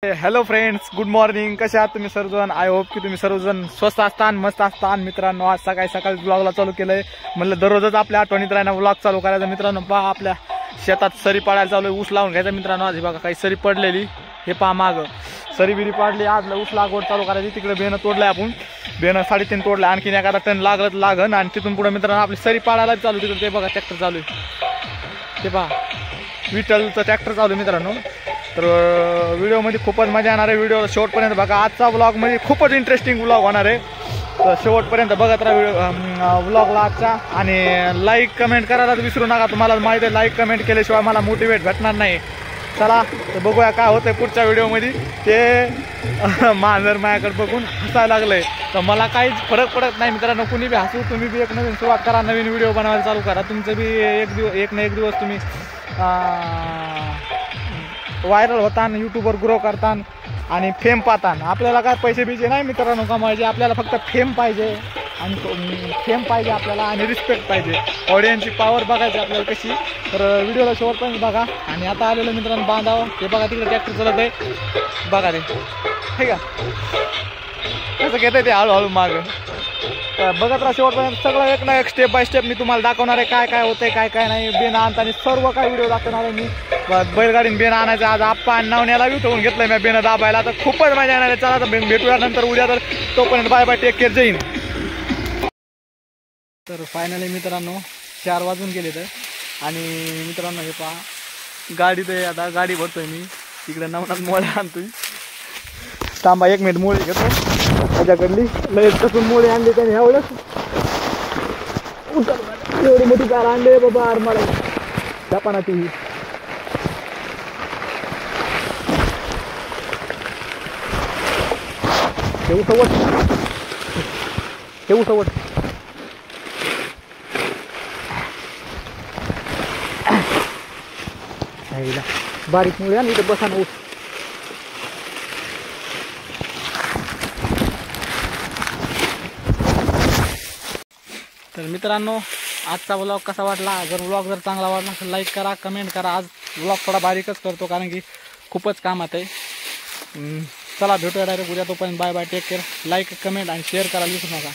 Hello friends, good morning. कसे आहात तुम्ही सर्वजण? आय होप की तुम्ही सर्वजण स्वस्त असतान, मस्त असतान. मित्रांनो, आज सकाळी ब्लॉगला चालू केलंय. म्हणलं दररोजच आपल्या आठवणीत राहणं ब्लॉग चालू करायचा. मित्रांनो पहा, आपल्या शेतात सरी पाडायला चालू आहे. ऊस लावून घ्यायचा मित्रांनो. आज बघा काही सरी पडलेली, हे पहा माग सरी बिरी पाडली. आज ऊस लागवड चालू करायची. तिकडे बेनं तोडलंय आपण, बेनं 3.5 तोडलं. आणखीन एखादा टन लागन आणि तिथून पुढे मित्रांनो आपली सरी पाडायला चालू. तिकडे ते बघा ट्रॅक्टर चालू आहे, ते पहा विठ्ठलचं ट्रॅक्टर चालू आहे मित्रांनो. तर व्हिडिओमध्ये खूपच मजा येणार आहे. व्हिडिओ शेवटपर्यंत बघा. आजचा व्लॉगमध्ये खूपच इंटरेस्टिंग व्लॉग होणार आहे. तर शेवटपर्यंत बघत राहा व्लॉगला आजचा. आणि लाईक कमेंट करायला विसरू नका. तुम्हाला माहिती आहे, लाईक कमेंट केल्याशिवाय मला मोटिवेट भेटणार नाही. चला तर बघूया काय होतंय पुढच्या व्हिडिओमध्ये. ते मांजर माझ्याकडे बघून हसायला लागलंय. तर मला काहीच फरक पडत नाही मित्रांनो. कुणी बी हसू, तुम्ही बी एक नवीन सुरुवात करा, नवीन व्हिडिओ बनवायला चालू करा. तुमचं बी एक ना एक दिवस तुम्ही व्हायरल होतान, यूट्यूबवर ग्रो करतान आणि फेम पाहतान. आपल्याला काय पैसे बिजे नाही मित्रांनो कमावायचे. आपल्याला फक्त फेम पाहिजे आणि फेम पाहिजे आपल्याला, आणि रिस्पेक्ट पाहिजे. ऑडियन्सची पॉवर बघायची आपल्याला कशी. तर व्हिडिओला शेवटपर्यंत बघा. आणि आता आलेलं मित्रांनो बांधावं, ते बघा तिकडे ट्रॅक्टर चालत आहे बघा. ते ठीक आहे, कसं घेत आहे ते हळूहळू मागं. बघत राहा शेवटपर्यंत. सगळं एक ना एक स्टेप बाय स्टेप मी तुम्हाला दाखवणार आहे. काय काय होतंय, काय काय नाही. बेन आणताना सर्व काय व्हिडिओ दाखवणार आहे मी. बैलगाडीने बेन आणायचं. आज आप्पा नावण्याला उठवून घेतलंय मी बेन दाबायला. तर खूपच मजा येणार आहे. चला तर भेटूया नंतर उद्या. तर तोपर्यंत बाय बाय, टेक केअर, जय हिंद. तर फायनली मित्रांनो 4 वाजून गेले. तर आणि मित्रांनो हे पहा, गाडी तर आता गाडी भरतोय मी. तिकडे नवनाथ मोळे आणतोय. थांबा 1 मिनिट, मोळी घेतो त्याच्याकडली. लयच कसून मोळी आणली त्याने एवढंच. एवढी मोठी कार आणली बाबा आरमाला जापाना ती. ठेवू सवट बारीक मुळे आणि इथं बसा ना. तर मित्रांनो, आजचा व्लॉग कसा वाटला? व्लॉग जर चांगला वाटला तर लाईक करा, कमेंट करा. आज व्लॉग थोडा बारीकच करतो कारण की खूपच कामात आहे. चला भेटूया डायरेक्ट उद्या. तोपर्यंत bye bye, take care. Like comment आणि शेअर करायला विसरू नका.